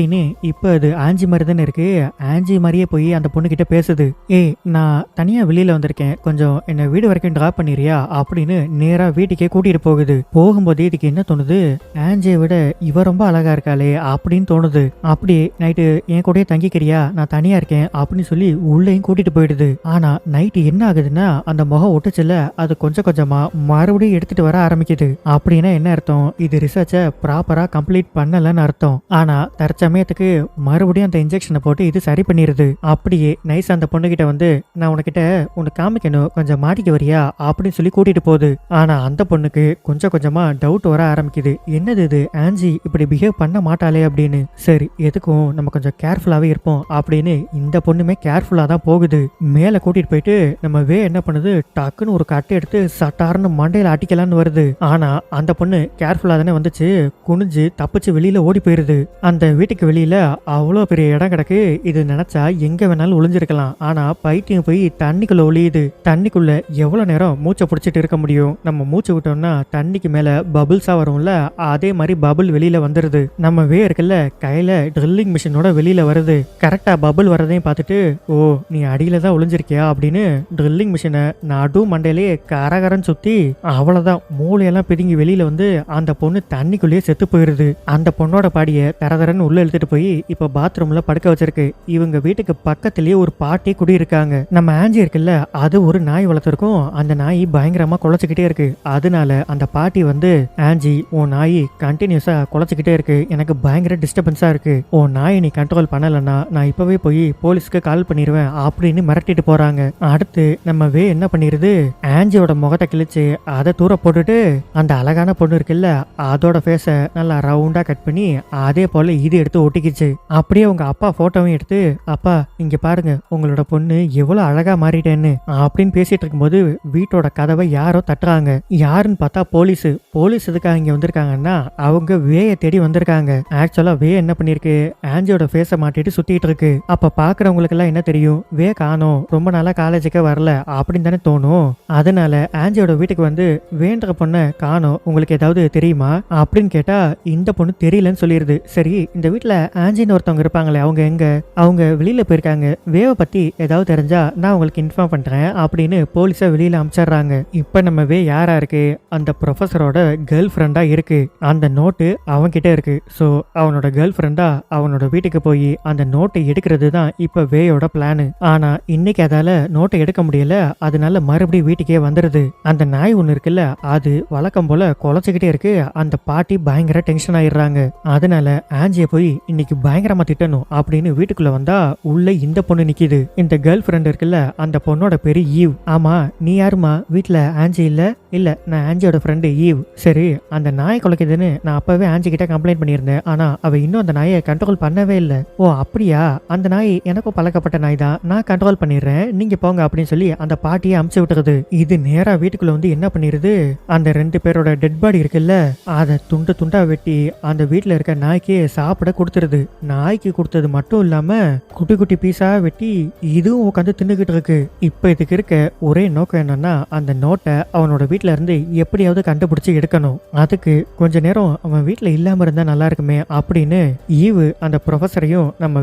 இப்ப அது ஆஞ்சி மாதிரி தானே இருக்கு. ஆஞ்சி மாதிரியே போய் அந்த பொண்ணு கிட்ட பேசுது. ஏய், நான் தனியா வெளியில வந்திருக்கேன், கொஞ்சம் என்ன வீடு வரைக்கும் டிராப் பண்ணிரியா அப்படின்னு நேரா வீட்டுக்கே கூட்டிட்டு போகுது. போகும்போது இதுக்கு என்ன தோணுது, ஆஞ்சியை விட இவ ரொம்ப அழகா இருக்காளே அப்படின்னு தோணுது. அப்படியே நைட்டு என் கூடயே தங்கிக்கிறியா, நான் தனியா இருக்கேன் அப்படின்னு சொல்லி உள்ளேயும் கூட்டிட்டு போயிடுது. ஆனா நைட்டு என்ன ஆகுதுன்னா, அந்த முகம் ஒட்டுச்சுல, அது கொஞ்சம் கொஞ்சமா மறுபடியும் எடுத்துட்டு வர ஆரம்பிக்குது. அப்படின்னா என்ன அர்த்தம், இது ரிசர்ச்சை ப்ராப்பரா கம்ப்ளீட் பண்ணலன்னு அர்த்தம். ஆனா தற்சமயத்துக்கு மறுபடியும் அந்த இன்ஜெக்ஷனை போட்டு இது சரி பண்ணிருது. அப்படியே நைஸ் அந்த பொண்ணுகிட்ட வந்து, நான் உனக்கிட்ட உனக்கு காமிக்கணும், கொஞ்சம் மாட்டிக்க வரியா அப்படின்னு சொல்லி கூட்டிட்டு போகுது. ஆனா அந்த பொண்ணுக்கு கொஞ்சம் கொஞ்சமா டவுட் வர ஆரம்பிக்குது. என்னது இது, ஆன்ஜி இப்படி பிஹேவ் பண்ண மாட்டாளே அப்படின்னு. சரி, எதுக்கும் நம்ம கொஞ்சம் கேர்ஃபுல்லாவே இருப்போம் அப்படின்னு இந்த பொண்ணுமே கேர்ஃபுல்லா தான் போகுது. மேல கூட்டிட்டு போயிட்டு நம்ம என்ன பண்ணுது, டக்குன்னு ஒரு கட்டை எடுத்து சட்டார்னு மண்டையில அடிக்கலான்னு வருது. ஆனா அந்த பொண்ணு கேர்ஃபுல்லா தானே வந்துச்சு, குனிஞ்சு தப்பிச்சு வெளியில ஓடி போயிருது. அந்த வீட்டுக்கு வெளியில அவ்வளோ பெரிய இடம் கிடக்கு, இது நினைச்சா எங்க வேணாலும் ஒளிஞ்சிருக்கலாம். ஆனா பைத்தியம் போய் தண்ணிக்குள்ள ஒளியுது. தண்ணிக்குள்ள எவ்வளவு நேரம் மூச்சை பிடிச்சிட்டு இருக்க முடியும், நம்ம மூச்சு விட்டோம்னா தண்ணிக்கு மேல பபிள்ஸா வரும்ல, அதே மாதிரி பபிள் வெளியில வந்துருது. நம்ம இருக்குல்ல, கையில ட்ரில்லிங் மிஷினோட வெளியில வருது. கரெக்டா பபிள் வரதையும் பார்த்துட்டு, ஓ நீ அடியில தான் ஒளிஞ்சிருக்கியா அப்படின்னு ட்ரில்லிங் மிஷினை நடு மண்டையிலேயே கரகரன்னு சுத்தி அவ்வளவுதான் மூளையெல்லாம் பிதுங்கி வெளியில வந்து அந்த பொண்ணு தண்ணிக்குள்ளேயே செத்து போயிருது. அந்த பொண்ணோட பாடியை தரதரன்னு உள்ள இழுத்துட்டு போய் இப்ப பாத்ரூம்ல படுக்க வச்சிருக்கு. இவங்க வீட்டுக்கு பக்கத்திலேயே ஒரு பாட்டி குடியிருக்காங்க. நம்ம ஆஞ்சி இருக்குல்ல, அது ஒரு நாய் வளர்த்துருக்கும். அந்த நாய் பயங்கரமா குலைச்சுக்கிட்டே இருக்கு. அதனால அந்த பாட்டி வந்து, ஆஞ்சி உன் நாய் கண்டினியூஸா குலைச்சுக்கிட்டே இருக்கு, எனக்கு பயங்கர டிஸ்டர்பன்ஸா இருக்கு, உன் நாயை நீ கண்ட்ரோல் பண்ணலன்னா நான் இப்பவே போய் போலீஸ்க்கு கால் பண்ணிடுவேன் அப்படின்னு மிரட்டிட்டு போறாங்க. அடுத்து நம்ம என்ன பண்ணிருது, ஆஞ்சியோட முகத்தை கிழிச்சு அதை தூர போட்டுட்டு அந்த அழகான பொண்ணு இருக்குல்ல, அதோட ஃபேஸ நல்லா ரவுண்டா கட் பண்ணி அதே போல இது எடுத்து ஒட்டிக்கிச்சு. அப்படியே உங்க அப்பா போட்டோவும் எடுத்து, அப்பா இங்க பாருங்க உங்களோட பொண்ணு எவ்வளவு அழகா மாறிட்டேன்னு அப்படின்னு பேசிட்டு இருக்கும்போது வீட்டோட கதவை யாரோ தட்டுறாங்க. யாருன்னு பார்த்தா போலீஸ். போலீஸ் எதுக்காக இங்க வந்திருக்காங்கன்னா, அவங்க வேயை தேடி வந்திருக்காங்க. ஆக்சுவலா என்ன பண்ணிருக்கு, ஆஞ்சியோட ஃபேஸை மாட்டிட்டு சுத்திட்டு இருக்கு. அப்ப பாக்குறவங்களுக்கு எல்லாம் என்ன தெரியும், காணோம், ரொம்ப நாளா காலேஜுக்கே வரல அப்படின்னு தானே தோணும். அதனால ஆஞ்சியோட வீட்டுக்கு வந்து வேண்ட பொண்ணை காணோம், உங்களுக்கு ஏதாவது தெரியுமா அப்படின்னு கேட்டா இந்த பொண்ணு தெரியலன்னு சொல்லிடுது. சரி, இந்த வீட்டுல ஆஞ்சின்னு ஒருத்தவங்க இருப்பாங்களே, அவங்க எங்க, அவங்க வெளியில போயிருக்காங்க, வேவை பத்தி ஏதாவது தெரிஞ்சா நான் உங்களுக்கு இன்ஃபார்ம் பண்றேன் அப்படின்னு போலீஸை வெளியில அனுப்பிச்சிடுறாங்க. இப்ப நம்ம யாரா இருக்கு, அந்த ப்ரொஃபஸரோட கேர்ள் ஃப்ரெண்டா இருக்கு. அந்த நோட்டு அவன்கிட்ட இருக்கு. ஸோ அவனோட கேர்ள் ஃப்ரெண்டா அவனோட வீட்டுக்கு போய் அந்த நோட்டை எடுக்கிறது தான் இப்ப வேயோட பிளானு. ஆனா இன்னைக்கு அதால நோட்டை எடுக்க முடியல, அதனால மறுபடியும் வீட்டுக்கே வந்துருது. அந்த நாய் ஒண்ணு இருக்குல்ல, அது வழக்கம் போல குலைச்சுக்கிட்டே இருக்கு. அந்த பாட்டி பயங்கர டென்ஷன் ஆயிடுறாங்க. அதனால ஆஞ்சியை போய் இன்னைக்கு பயங்கரமா திட்டணும் அப்படின்னு வீட்டுக்குள்ள வந்தா உள்ள இந்த பொண்ணு நிக்குது. இந்த கேர்ள் ஃப்ரெண்ட் இருக்குல்ல, அந்த பொண்ணோட பேரு ஈவ். ஆமா, நீ யாருமா, வீட்டுல ஆஞ்சி இல்ல? இல்ல, நான் ஆஞ்சியோட ஃப்ரெண்டு ஈவ். சரி, அந்த நாய் குலைக்குதுன்னு நான் அப்பவே ஆஞ்சி கிட்ட கம்ப்ளைண்ட் பண்ணியிருந்தேன். ஆனா அவ இன்னும் அந்த நாயை கண்ட்ரோல் பண்ணவே இல்லை. ஓ அப்படியா, அந்த நாய் எனக்கும் பழக்கப்பட்ட நாய் தான், நான் கண்ட்ரோல் பண்ணிடுறேன், நீங்க போங்க அப்படின்னு சொல்லி அந்த பாட்டியை அமுச்சு விட்டுருது. இது நேரா வீட்டுக்குள்ள வந்து என்ன பண்ணிருது, அந்த 2 பேரோட டெட் பாடி இருக்குல்ல, அதை துண்டு துண்டா வெட்டி அந்த வீட்டுல இருக்க நாய்க்கு சாப்பிட கொடுத்துருது. நாய்க்கு கொடுத்தது மட்டும் இல்லாம குட்டி குட்டி பீஸா வெட்டி இதுவும் உட்காந்து தின்னுகிட்டு இருக்கு. இப்ப இதுக்கு இருக்க ஒரே நோக்கம் என்னன்னா, அந்த நோட்டை அவனோட வீட்டுல இருந்து எப்படியாவது கண்டுபிடிச்சு எடுக்கணும். அதுக்கு கொஞ்ச நேரம் அவன் வீட்டுல இல்லாம இருந்தா நல்லா இருக்குமே அப்படின்னு ஈவு அந்த ப்ரொஃபஸரையும் நம்ம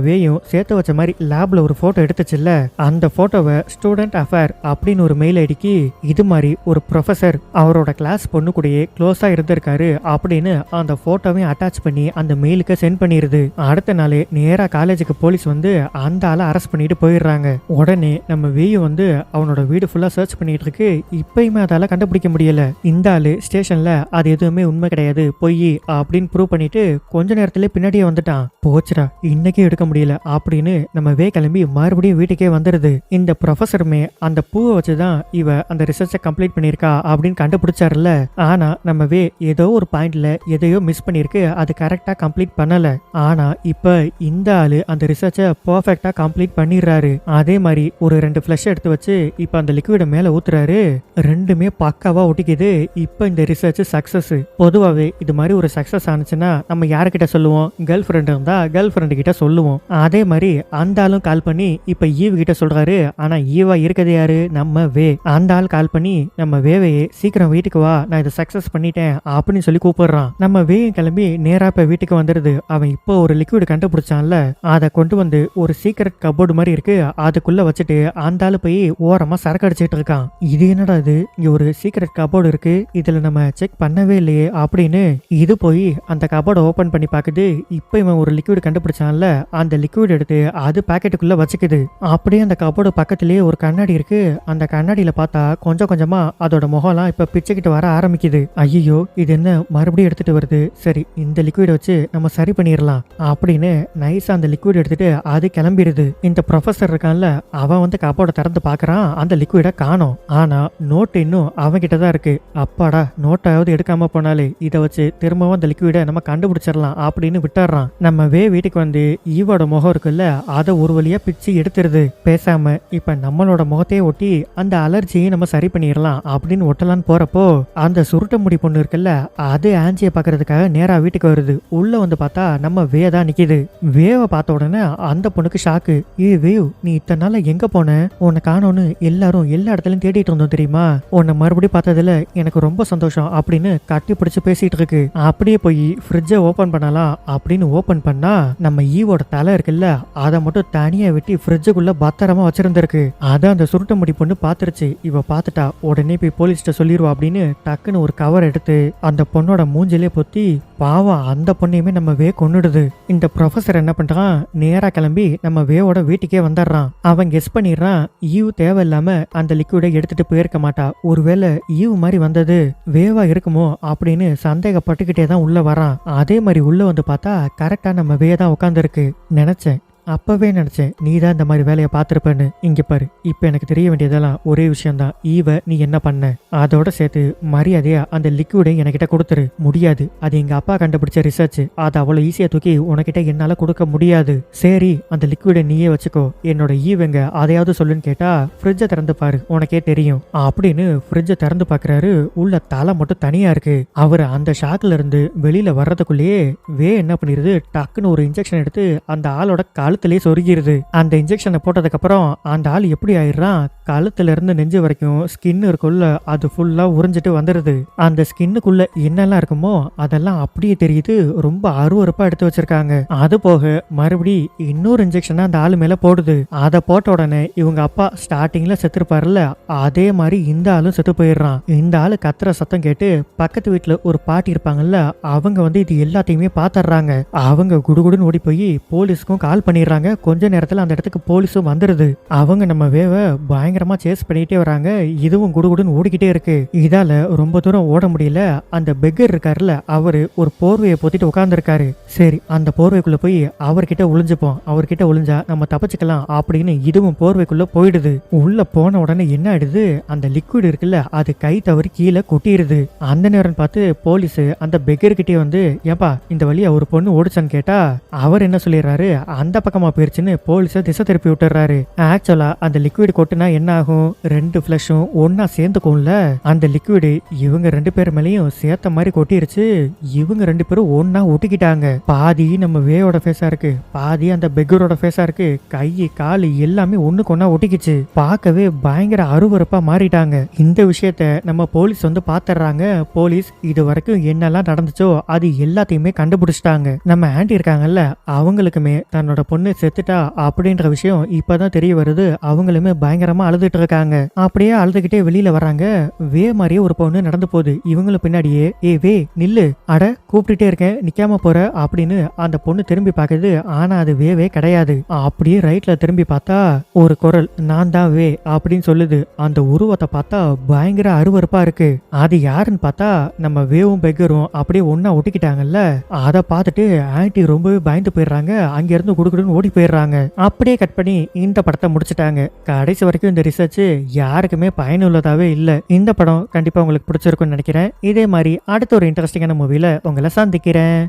சேர்த்து வச்ச மாதிரி லேப்ல ஒரு போட்டோ எடுத்துச்சுல்ல, அந்த போட்டோவை ஸ்டூடெண்ட் அஃபேர் அப்படின்னு ஒரு மெயில் ஐடிக்கு இது மாதிரி ஒரு ப்ரொஃபஸர் அவரோட கிளாஸ் பொண்ணு கூடயே க்ளோஸா இருந்திருக்காரு அப்படின்னு அந்த போட்டோவையும் அட்டாச் பண்ணி அந்த மெயிலுக்கு சென்ட் பண்ணிருது. அடுத்த நாளே நேரா காலேஜுக்கு போலீஸ் வந்து அந்த ஆளை அரெஸ்ட் பண்ணிட்டு போயிடுறாங்க. உடனே நம்ம வந்து அவனோட வீடு ஃபுல்லா சர்ச் பண்ணிட்டு இருக்கு. இப்பயுமே அதால கண்டுபிடிக்க முடியல. இந்த ஆளு ஸ்டேஷன்ல அது எதுவுமே உண்மை கிடையாது, பொய் அப்படின்னு ப்ரூவ் பண்ணிட்டு கொஞ்ச நேரத்திலே பின்னாடியே வந்துட்டான். போச்சுடா, இன்னைக்கு எடுக்க முடியல அப்படின்னு நம்ம கிளம்பி மறுபடியும் வீட்டுக்கே வந்துருது. இந்த ப்ரொஃபஸருமே அந்த பூவை வச்சுதான் இவ அந்த ரிசர்ச்சை கம்ப்ளீட் பண்ணிருக்கா அப்படின்னு கண்டுபிடிச்சாருல. ஆனா நம்ம ஏதோ ஒரு பாயிண்ட்ல எதையோ மிஸ் பண்ணிருக்கு, அது கரெக்டா கம்ப்ளீட் பண்ணல. ஆனா இப்ப இந்த ஆளு அந்த ரிசர்ச்சை பர்ஃபெக்டா கம்ப்ளீட் பண்ணிடுறாரு. அதே மாதிரி ஒரு 2 ஃபிளஷ் எடுத்து வச்சு இப்ப அந்த லிக்விட மேல ஊத்துறாரு. ரெண்டுமே பக்காவா ஒட்டிக்குது. இப்ப இந்த ரிசர்ச் சக்சஸ். பொதுவாவே இது மாதிரி ஒரு சக்சஸ் ஆனிச்சுன்னா நம்ம யாருக்கிட்ட சொல்லுவோம்? கேர்ள் ஃப்ரெண்ட் இருந்தா கேர்ள் ஃப்ரெண்டு கிட்ட சொல்லுவோம். அதே மாதிரி அந்த ஆளும் கால் பண்ணி இப்ப ஈவ் கிட்ட சொல்றாரு. ஆனா ஈவா இருக்கிறது யாரு? நம்ம வே. அந்த ஆள் கால் பண்ணி நம்ம வேவையே சீக்கிரம் வீட்டுக்கு வா, நான் இதை சக்சஸ் பண்ணிட்டேன் அப்படின்னு சொல்லி கூப்பிடுறான். நம்ம வேயும் கிளம்பி நேரா இப்ப வீட்டுக்கு வந்துருது. அவன் இப்போ ஒரு லிக்விட் கண்டுபிடிச்சான்ல, அதை கொண்டு வந்து ஒரு சீக்ரெட் கபோர்டு மாதிரி இருக்கு, அதுக்குள்ள வச்சுட்டு அந்த ஆளு போய் ஓரமா சரக்கு அடிச்சிட்டு இருக்கான். இது என்னடா இது, இங்க ஒரு சீக்ரெட் கபோர்டு இருக்கு, இதுல நம்ம செக் பண்ணவே இல்லையே அப்படின்னு இது போய் அந்த கபோர்டை ஓபன் பண்ணி பாக்குது. இப்ப இவன் ஒரு லிக்விட் கண்டுபிடிச்சான்ல, அந்த லிக்விட் எடுத்து அது பாக்கெட்டுக்குள்ள வச்சுக்குது. அப்படியே அந்த கபோர்டு பக்கத்திலேயே ஒரு கண்ணாடி இருக்கு. அந்த கண்ணாடியில பார்த்தா கொஞ்சம் கொஞ்சமா அதோட முகம்லாம் இப்ப பிச்சுக்கிட்டு வர ஆரம்பிக்குது. ஐயோ, இது என்ன மறுபடியும் எடுத்துட்டு வருது, சரி இந்த லிக்விட் வச்சு நம்ம சரி பண்ணிடலாம் அப்படின்னு நைஸா அந்த லிக்விட் எடுத்துட்டு அது கிளம்பிடுது. இந்த ப்ரொஃபசர் இருக்கான்ல, அவன் வந்து கபோர்டை திறந்து பாக்குறான். அந்த லிக்விட காணோம். ஆனா நோட்டு இன்னும் அவன் கிட்டதான் இருக்கு. அப்பாடா, நோட்டாவது எடுக்காம போனாலே இதை வச்சு திரும்பவும் அந்த லிக்விட நம்ம கண்டுபிடிச்சிடலாம் அப்படின்னு விட்டுறான். நம்ம வீட்டுக்கு வந்து ஈவோட முகம் இருக்குல்ல, அதை ஒரு வழியா பிச்சு எடுத்துருது. பேசாம இப்ப நம்மளோட முகத்தையே ஒட்டி அந்த அலர்ஜியை நம்ம சரி பண்ணிடலாம் அப்படின்னு ஒட்டலான்னு போறப்போ அந்த சுருட்ட முடி பொண்ணு இருக்குல்ல, அது ஆன்சியை பாக்குறதுக்காக நேரா வீட்டுக்கு வருது. உள்ள வந்து பார்த்தா நம்ம தான் நிக்குது. வேவை பார்த்த உடனே அந்த பொண்ணுக்கு ஷாக்கு. ஏ வேவ், நீ இத்தனை நாள் எங்க போன? உன்னை காணோன்னு எல்லாரும் எல்லா இடத்துலயும் தேடிட்டு இருந்தோம் தெரியுமா? உன்னை மறுபடியும் பார்த்ததுல எனக்கு ரொம்ப சந்தோஷம் அப்படின்னு கட்டி பிடிச்சு பேசிட்டு இருக்கு. அப்படியே போய் ஃப்ரிட்ஜை ஓபன் பண்ணலாம் அப்படின்னு ஓபன் பண்ணா நம்ம ஈவோட தலை இருக்குல்ல, அதை மட்டும் தனியா வெட்டி ஃப்ரிட்ஜுக்குள்ள பத்திரமா வச்சிருந்திருக்கு. அதை அந்த சுருட்ட முடி பொண்ணு பாத்துருச்சு. இவ பாத்துட்டா, உடனே போய் போலீஸ்ட சொல்லிடுவா அப்படின்னு டக்குன்னு ஒரு கவர் எடுத்து அந்த பொண்ணோட மூஞ்சிலே பொத்தி பாவம் அந்த பொண்ணையுமே நம்ம கொன்னுடுது. இந்த ப்ரொஃபசர் என்ன பண்றான், நேரா கிளம்பி நம்ம வேவோட வீட்டுக்கே வந்துடுறான். அவன் கெஸ் பண்ணிடுறான், ஈவ் தேவையில்லாம அந்த லிக்விடை எடுத்துட்டு போயிருக்க மாட்டா, ஒருவேளை ஈவ் மாதிரி வந்தது வேவா இருக்குமோ அப்படின்னு சந்தேகப்பட்டுக்கிட்டே தான் உள்ள வரான். அதே மாதிரி உள்ள வந்து பார்த்தா கரெக்டா நம்ம தான் உட்காந்துருக்கு. நினைச்சேன், அப்பவே நினைச்சேன் நீ தான் இந்த மாதிரி வேலையை பார்த்துருப்பேன்னு. இங்க பாரு, இப்ப எனக்கு தெரிய வேண்டியதெல்லாம் ஒரே விஷயம்தான். ஈவ நீ என்ன பண்ண, அதோட சேர்த்து மரியாதையா அந்த லிக்விடை என்கிட்ட கொடுத்துரு. முடியாது, அது எங்க அப்பா கண்டுபிடிச்ச ரிசர்ச், அதை அவ்வளவு ஈஸியா தூக்கி உனக்கிட்ட என்னால கொடுக்க முடியாது. சரி, அந்த லிக்விடை நீயே வச்சுக்கோ. என்னோட ஈவங்க அதையாவது சொல்லுன்னு கேட்டா ஃப்ரிட்ஜை திறந்து பாரு, உனக்கே தெரியும் அப்படின்னு ஃப்ரிட்ஜை திறந்து பாக்குறாரு. உள்ள தலை மட்டும் தனியா இருக்கு. அவர் அந்த ஷாக்ல இருந்து வெளியில வர்றதுக்குள்ளேயே என்ன பண்ணிருது, டக்குன்னு ஒரு இன்ஜெக்ஷன் எடுத்து அந்த ஆளோட கழுத்திலே சொருகிருது. அந்த இன்ஜெக்ஷனை போட்டதுக்கு அப்புறம் அந்த ஆள் எப்படி ஆயிடுறான், கழுத்துல இருந்து நெஞ்சு வரைக்கும் ஸ்கின் இருக்குள்ள அது ஃபுல்லா உறிஞ்சிட்டு வந்துருது. அந்த ஸ்கின்னுக்குள்ள என்னெல்லாம் இருக்குமோ அதெல்லாம் அப்படியே தெரியுது. ரொம்ப அருவருப்பா எடுத்து வச்சிருக்காங்க. அது போக மறுபடி இன்னொரு இன்ஜெக்ஷன் அந்த ஆளு மேல போடுது. அதை போட்ட உடனே இவங்க அப்பா ஸ்டார்டிங்ல செத்துருப்பாருல்ல, அதே மாதிரி இந்த ஆளும் செத்து போயிடுறான். இந்த ஆளு கத்துற சத்தம் கேட்டு பக்கத்து வீட்டுல ஒரு பாட்டி இருப்பாங்கல்ல, அவங்க வந்து இது எல்லாத்தையுமே பாத்துறாங்க. அவங்க குடுகுடுன்னு ஓடி போய் போலீஸ்க்கும் கால் பண்ணிடுறாங்க. கொஞ்ச நேரத்துல அந்த இடத்துக்கு போலீஸும் வந்துருது. அவங்க நம்ம பயங்கரமா சேஸ் பண்ணிட்டே வராங்க. இதுவும் குடுகுடுன்னு ஓடிக்கிட்டே இருக்கு. இதால ரொம்ப தூரம் ஓட முடியல. அந்த பெக்கர் இருக்காருல்ல, அவரு ஒரு போர்வையை போத்திட்டு உட்கார்ந்துருக்காரு. சரி, அந்த போர்வைக்குள்ள போய் அவர்கிட்ட ஒளிஞ்சுப்போம், அவர்கிட்ட ஒளிஞ்சா நம்ம தப்பிச்சுக்கலாம் அப்படின்னு இதுவும் போர்வைக்குள்ள போயிடுது. உள்ள போன உடனே என்ன ஆயிடுது, அந்த லிக்விட் இருக்குல்ல, அது கை தவறி கீழே கொட்டிடுது. அந்த நேரம் பார்த்து போலீஸ் அந்த பெக்கர் கிட்டே வந்து, ஏப்பா இந்த வழியா ஒரு பொண்ணு ஓடிச்சான்னு கேட்டா அவர் என்ன சொல்லிடுறாரு, அந்த பக்கமா போயிருச்சுன்னு போலீஸை திசை திருப்பி விட்டுறாரு. ஆக்சுவலா அந்த லிக்விட் கொட்டுனா என்ன ஆகும், 2 ஃபிளஷும் ஒன்னா சேர்ந்துக்கும்ல, அந்த லிக்விட் இவங்க 2 பேர் மேலேயும் சேர்த்த மாதிரி கொட்டிருச்சு. இவங்க 2 பேரும் ஒன்னா ஒட்டிக்கிட்டாங்க. பாதி நம்ம வேயோட ஃபேஸா இருக்கு, பாதி அந்த பெக்கரோட ஃபேஸா இருக்கு. கை காலு எல்லாமே ஒண்ணுக்கு ஒன்னா ஒட்டிக்கிச்சு. பார்க்கவே பயங்கர அருவருப்பா மாறிட்டாங்க. இந்த விஷயத்த நம்ம போலீஸ் வந்து பாத்துறாங்க. போலீஸ் இது வரைக்கும் என்னெல்லாம் நடந்துச்சோ அது எல்லாத்தையுமே கண்டுபிடிச்சிட்டாங்க. நம்ம ஆண்டி இருக்காங்கல்ல, அவங்களுக்குமே தன்னோட பொண்ணு செத்துட்டா அப்படின்ற விஷயம் இப்பதான் தெரிய வருது. அவங்களுமே பயங்கரமா அழுதுட்டு இருக்காங்க. அப்படியே அழுதுகிட்டே வெளியில வராங்க. மாதிரியே ஒரு பொண்ணு நடந்து போகுது. இவங்களும் பின்னாடியே, வே நில்லு, அட கூப்பிட்டுட்டே இருக்கேன் நிக்காம போற அப்படின்னு அந்த பொண்ணு திரும்பி பாக்குது. ஆனா அது வேவே கிடையாது. அப்படியே ரைட்ல திரும்பி பார்த்தா ஒரு குரல், நான் தான் வே அப்படின்னு சொல்லுது. அந்த உருவத்தை பார்த்தா பயங்கர அருவருப்பா இருக்கு. அது யாருன்னு பார்த்தா நம்ம வேவும் பெக்கரும் அப்படியே ஒன்னா ஒட்டிக்கிட்டாங்கல்ல. அதை பார்த்துட்டு ஆன்டி ரொம்பவே பயந்து போயிடுறாங்க. அங்க இருந்து குடுக்குடுன்னு ஓடி போயிடுறாங்க. அப்படியே கட் பண்ணி இந்த படத்தை முடிச்சுட்டாங்க. கடைசி வரைக்கும் இந்த ரிசர்ச் யாருக்குமே பயனுள்ளதாவே இல்ல. இந்த படம் கண்டிப்பா உங்களுக்கு பிடிச்சிருக்கும்னு நினைக்கிறேன். இதே மாதிரி அடுத்த ஒரு இன்ட்ரெஸ்டிங்கான மூவில உங்களை சந்திக்கிறேன்.